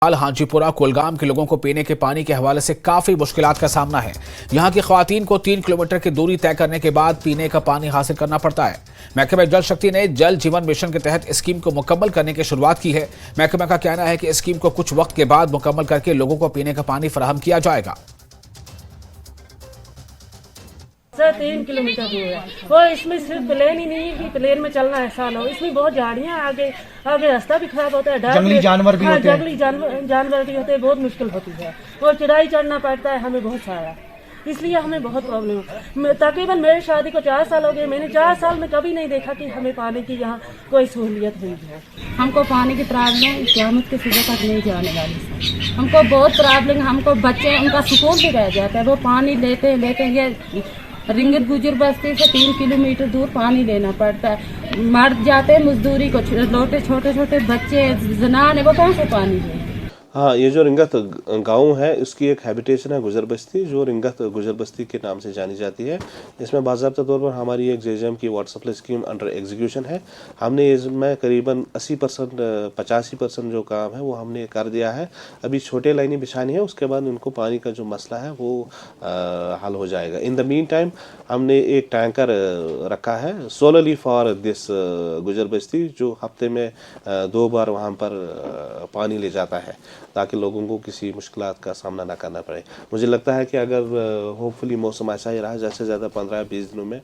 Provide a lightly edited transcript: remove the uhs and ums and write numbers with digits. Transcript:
हाल हाजीपुरा कुलगाम के लोगों को पीने के पानी के हवाले से काफी मुश्किलात का सामना है। यहां की खवातीन को 3 किलोमीटर की दूरी तय करने के बाद पीने का पानी हासिल करना पड़ता है। महकमा जल शक्ति ने जल जीवन मिशन के तहत स्कीम को मुकम्मल करने की शुरुआत की है। महकमा का कहना है कि स्कीम को कुछ वक्त के बाद मुकम्मल करके लोगों को पीने का पानी फराहम किया जाएगा। 3 किलोमीटर दूर है वो। इसमें सिर्फ प्लेन ही नहीं है कि प्लेन में चलना आसान हो, इसमें बहुत झाड़ियाँ आगे रास्ता भी खराब होता है, जंगली जानवर भी होते हैं। जंगली जानवर भी होते हैं, बहुत मुश्किल होती है और चढ़ाई चढ़ना पड़ता है हमें बहुत सारा, इसलिए हमें बहुत प्रॉब्लम है। तकरीबन मेरी शादी को 4 साल हो गए, मैंने 4 साल में कभी नहीं देखा कि हमें पानी की यहाँ कोई सहूलियत हुई है। हमको पानी की प्रॉब्लम क़यामत के सुबह तक नहीं जाने वाली। हमको बहुत प्रॉब्लम, हमको बच्चे उनका सुकून भी रह जाता है। वो पानी लेते ये रिंगत गुजर बस्ती से 3 किलोमीटर दूर पानी लेना पड़ता है। मर जाते मजदूरी को, लोटे छोटे छोटे बच्चे जनान है, वो कौन से पानी लें। हाँ, ये जो रिंगत गांव है इसकी एक हैबिटेशन है गुजर बस्ती, जो रिंगत गुजर बस्ती के नाम से जानी जाती है। इसमें बाज़ाब्ता तौर पर हमारी एक जेजेएम की water supply scheme under execution है। हमने इसमें करीबन 80% 85% जो काम है वो हमने कर दिया है। अभी छोटे लाइनें बिछानी है, उसके बाद उनको पानी का जो मसला है वो हल हो जाएगा। इन द मीन टाइम हमने एक टैंकर रखा है सोलरली फॉर दिस गुजर बस्ती, जो हफ्ते में 2 बार वहाँ पर पानी ले जाता है ताकि लोगों को किसी मुश्किलात का सामना ना करना पड़े। मुझे लगता है कि अगर होपफुली मौसम ऐसा ही रहा, ज़्यादा से ज़्यादा 15-20 दिनों में